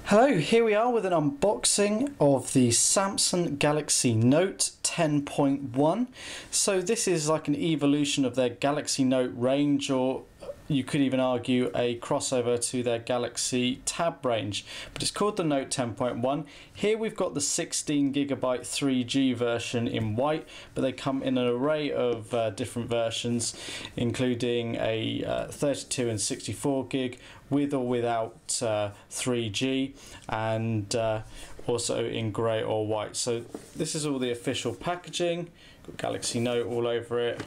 Hello, here we are with an unboxing of the Samsung Galaxy Note 10.1. So this is like an evolution of their Galaxy Note range, or you could even argue a crossover to their Galaxy Tab range, but it's called the Note 10.1. Here we've got the 16GB 3G version in white, but they come in an array of different versions, including a 32 and 64 gig with or without 3G, and also in grey or white. So this is all the official packaging. Got Galaxy Note all over it.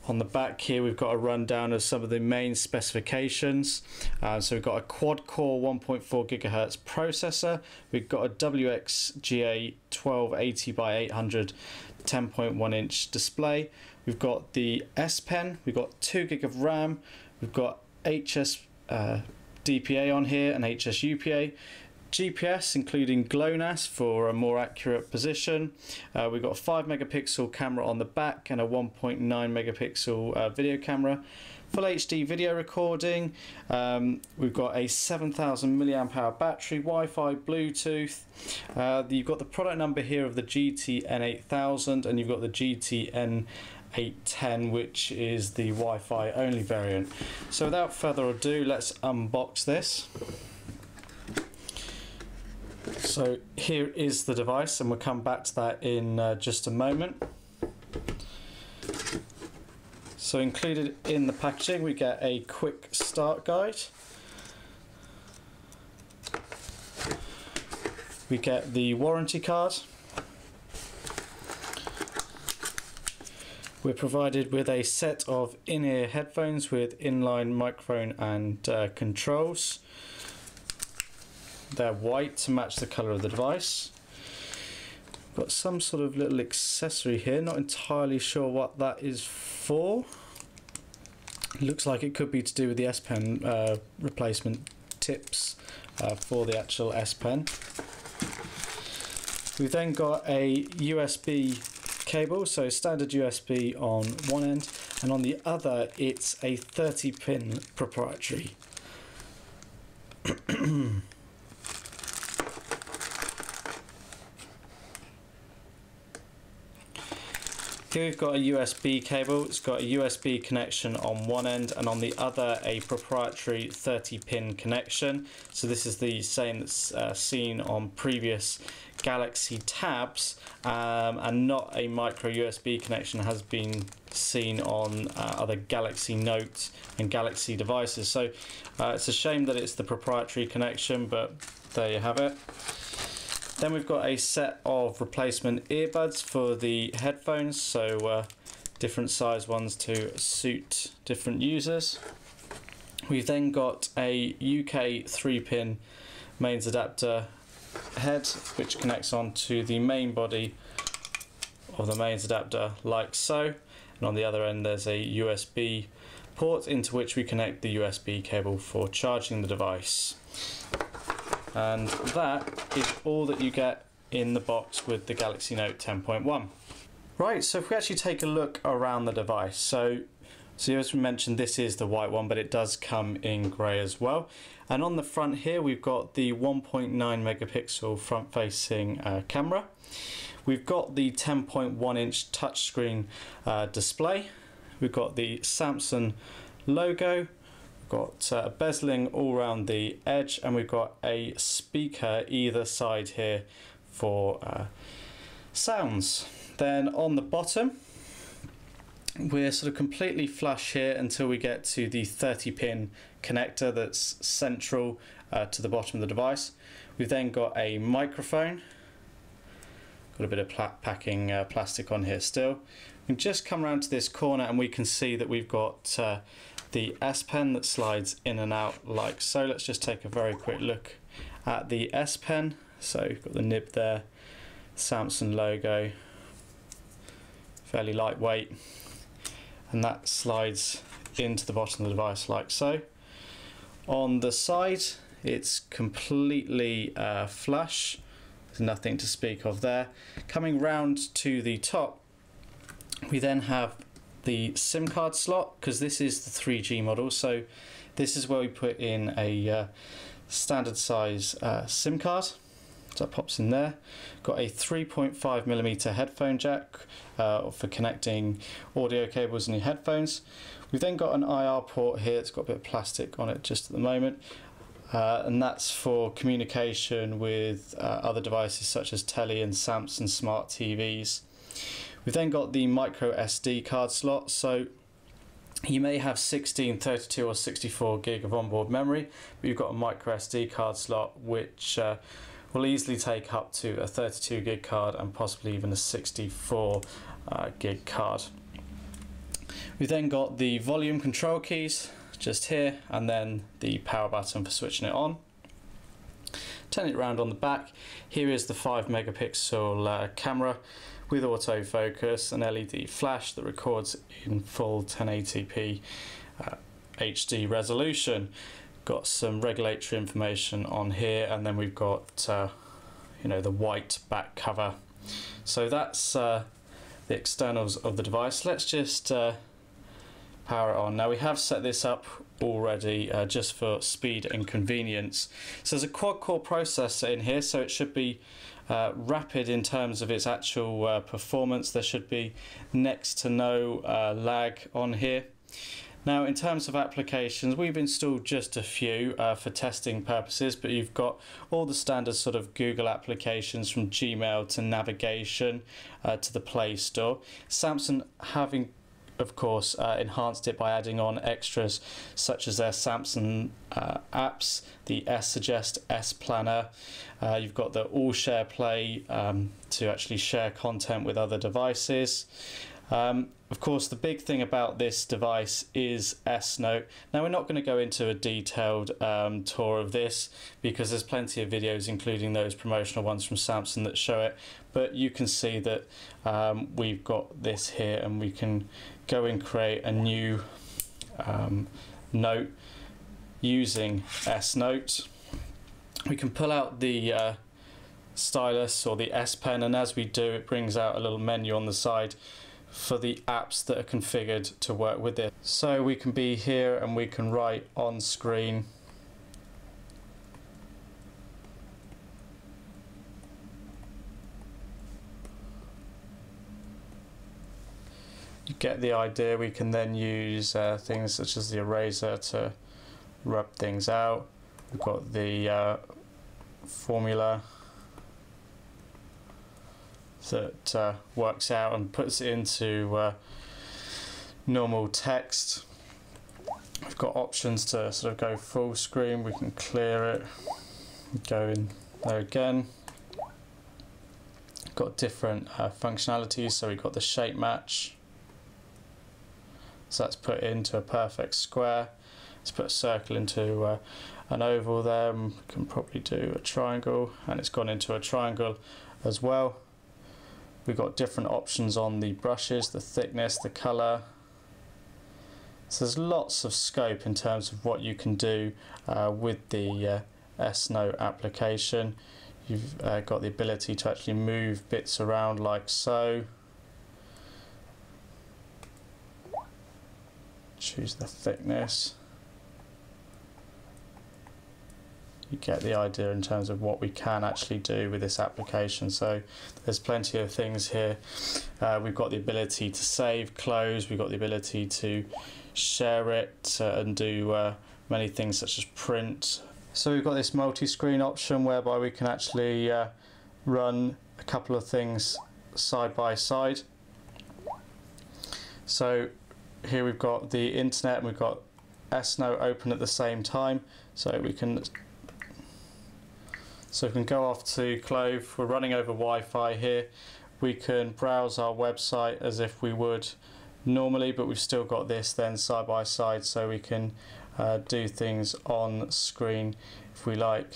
On the back here we've got a rundown of some of the main specifications. So we've got a quad-core 1.4 GHz processor. We've got a WXGA 1280 by 800 10.1-inch display. We've got the S Pen. We've got 2 GB of RAM. We've got HS DPA on here and HS UPA. GPS including GLONASS for a more accurate position. We've got a 5 megapixel camera on the back and a 1.9 megapixel video camera. Full HD video recording. We've got a 7000 milliamp hour battery, Wi-Fi, Bluetooth. You've got the product number here of the GT-N8000, and you've got the GT-N810, which is the Wi-Fi only variant. So without further ado, let's unbox this. So here is the device, and we'll come back to that in just a moment. So included in the packaging we get a quick start guide. We get the warranty card. We're provided with a set of in-ear headphones with inline microphone and controls. They're white to match the colour of the device. Got some sort of little accessory here, not entirely sure what that is for. Looks like it could be to do with the S Pen replacement tips for the actual S Pen. We've then got a USB cable, so standard USB on one end, and on the other it's a 30-pin proprietary. Here we've got a USB cable. It's got a USB connection on one end, and on the other a proprietary 30-pin connection. So this is the same that's seen on previous Galaxy Tabs, and not a micro USB connection has been seen on other Galaxy Note and Galaxy devices. So it's a shame that it's the proprietary connection, but there you have it. Then we've got a set of replacement earbuds for the headphones, so different size ones to suit different users. We've then got a UK 3-pin mains adapter head, which connects onto the main body of the mains adapter like so, and on the other end there's a USB port into which we connect the USB cable for charging the device. And that is all that you get in the box with the Galaxy Note 10.1. Right, so if we actually take a look around the device, so as we mentioned, this is the white one, but it does come in grey as well. And on the front here we've got the 1.9 megapixel front-facing camera. We've got the 10.1-inch touchscreen display. We've got the Samsung logo. Got bezeling all around the edge, and we've got a speaker either side here for sounds. Then on the bottom we're sort of completely flush here until we get to the 30-pin connector that's central to the bottom of the device. We've then got a microphone, got a bit of packing plastic on here still. We can just come around to this corner and we can see that we've got the S Pen that slides in and out like so. Let's just take a very quick look at the S Pen. So you've got the nib there, Samsung logo, fairly lightweight, and that slides into the bottom of the device like so. On the side it's completely flush, there's nothing to speak of there. Coming round to the top, we then have the SIM card slot, because this is the 3G model, so this is where we put in a standard size SIM card. So that pops in there. Got a 3.5mm headphone jack for connecting audio cables in your headphones. We've then got an IR port here. It's got a bit of plastic on it just at the moment. And that's for communication with other devices such as telly and Samsung smart TVs. We've then got the micro SD card slot. So you may have 16, 32 or 64 gig of onboard memory, but you've got a micro SD card slot which will easily take up to a 32 gig card and possibly even a 64 gig card. We've then got the volume control keys just here, and then the power button for switching it on. Turn it around on the back. Here is the 5 megapixel camera with autofocus, an LED flash that records in full 1080p HD resolution. Got some regulatory information on here, and then we've got you know, the white back cover. So that's the externals of the device. Let's just power it on. Now we have set this up already just for speed and convenience. So there's a quad-core processor in here, so it should be rapid in terms of its actual performance. There should be next to no lag on here. Now in terms of applications, we've installed just a few for testing purposes, but you've got all the standard sort of Google applications from Gmail to navigation to the Play Store. Samsung having of course enhanced it by adding on extras such as their Samsung apps, the S Suggest, S Planner. You've got the All Share Play to actually share content with other devices. Of course, the big thing about this device is S Note. Now we're not going to go into a detailed tour of this because there's plenty of videos, including those promotional ones from Samsung, that show it, but you can see that we've got this here, and we can go and create a new note using S Note. We can pull out the stylus or the S Pen, and as we do, it brings out a little menu on the side for the apps that are configured to work with it. So we can be here and we can write on screen. You get the idea. We can then use things such as the eraser to rub things out. We've got the formula that works out and puts it into normal text. We've got options to sort of go full screen. We can clear it, go in there again. Got different functionalities. So we've got the shape match. So that's put into a perfect square. Let's put a circle into an oval there. We can probably do a triangle, and it's gone into a triangle as well. We've got different options on the brushes, the thickness, the colour. So there's lots of scope in terms of what you can do with the S Note application. You've got the ability to actually move bits around like so. Choose the thickness. You get the idea in terms of what we can actually do with this application. So there's plenty of things here. We've got the ability to save, close. We've got the ability to share it and do many things such as print. So we've got this multi-screen option whereby we can actually run a couple of things side by side. So here we've got the internet and we've got S Note open at the same time. So we can go off to Clove. We're running over Wi-Fi here. We can browse our website as if we would normally, but we've still got this then side by side, so we can do things on screen if we like.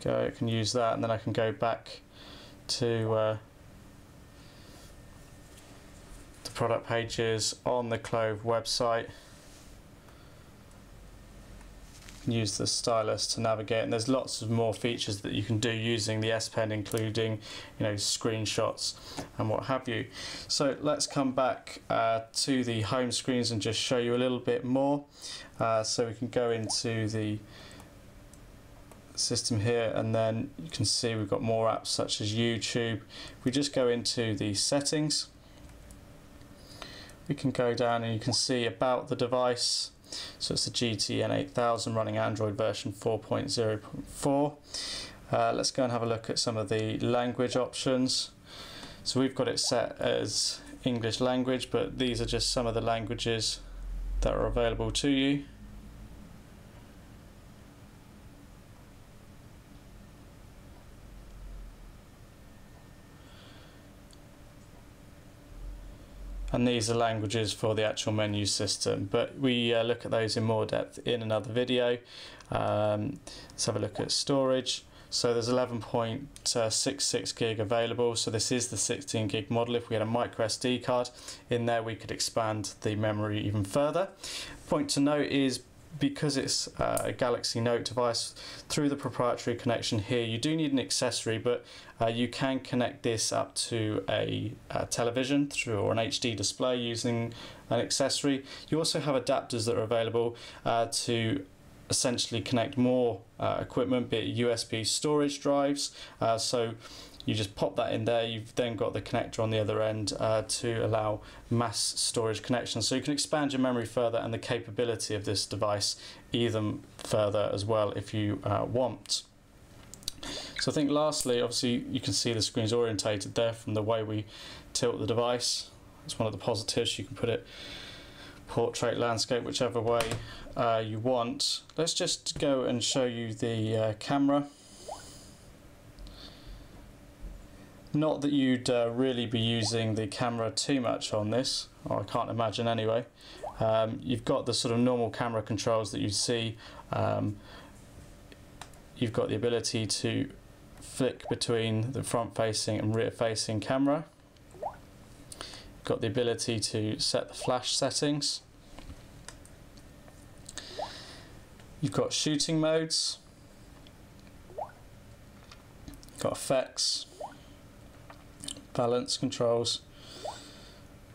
I can use that, and then I can go back to the product pages on the Clove website. use the stylus to navigate, and there's lots of more features that you can do using the S Pen, including, you know, screenshots and what have you. So let's come back to the home screens and just show you a little bit more. So we can go into the system here, and then you can see we've got more apps such as YouTube. If we just go into the settings, we can go down and you can see about the device. So it's the GTN 8000 running Android version 4.0.4. Let's go and have a look at some of the language options. So we've got it set as English language, but these are just some of the languages that are available to you. And these are languages for the actual menu system, but we look at those in more depth in another video. Let's have a look at storage. So there's 11.66 gig available, so this is the 16 gig model. If we had a micro SD card in there, we could expand the memory even further. Point to note is, because it's a Galaxy Note device, through the proprietary connection here, you do need an accessory, but you can connect this up to a television or an HD display using an accessory. You also have adapters that are available to essentially connect more equipment, be it USB storage drives. So you just pop that in there. You've then got the connector on the other end to allow mass storage connections. So you can expand your memory further and the capability of this device even further as well if you want. So I think lastly, obviously you can see the screen's orientated there from the way we tilt the device. It's one of the positives. You can put it portrait, landscape, whichever way you want. Let's just go and show you the camera. Not that you'd really be using the camera too much on this, or I can't imagine anyway. You've got the sort of normal camera controls that you see. You've got the ability to flick between the front facing and rear facing camera. You've got the ability to set the flash settings. You've got shooting modes. You've got effects, balance controls.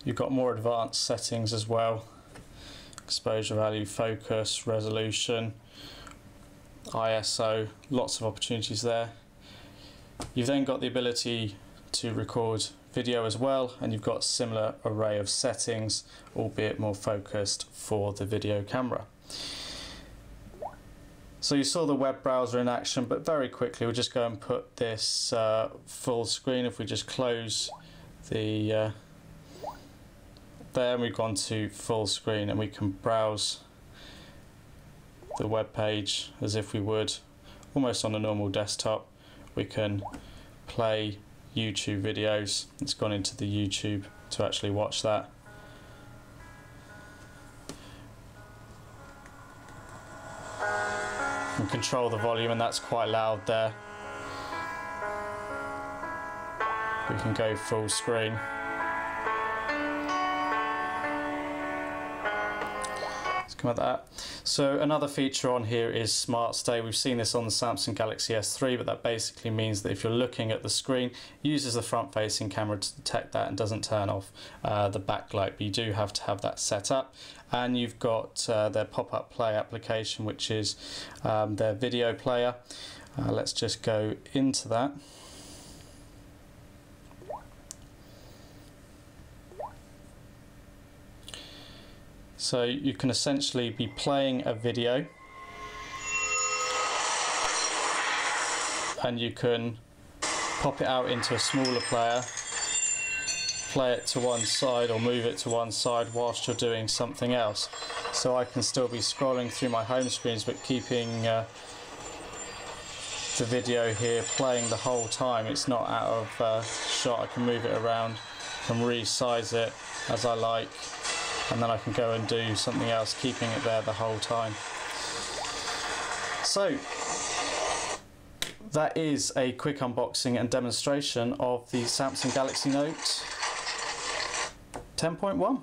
You've got more advanced settings as well: exposure value, focus, resolution, ISO, lots of opportunities there. You've then got the ability to record video as well, and you've got a similar array of settings, albeit more focused for the video camera. So you saw the web browser in action, but very quickly we'll just go and put this full screen. If we just close the there, and we've gone to full screen, and we can browse the web page as if we would almost on a normal desktop. We can play YouTube videos. It's gone into the YouTube to actually watch that. And control the volume, and that's quite loud there. We can go full screen. Let's come at that. So another feature on here is Smart Stay. We've seen this on the Samsung Galaxy S3, but that basically means that if you're looking at the screen, it uses the front-facing camera to detect that and doesn't turn off the backlight, but you do have to have that set up. And you've got their pop-up play application, which is their video player. Let's just go into that. So you can essentially be playing a video, and you can pop it out into a smaller player, play it to one side or move it to one side whilst you're doing something else. So I can still be scrolling through my home screens, but keeping the video here playing the whole time. It's not out of shot. I can move it around, can resize it as I like, and then I can go and do something else, keeping it there the whole time. So that is a quick unboxing and demonstration of the Samsung Galaxy Note 10.1.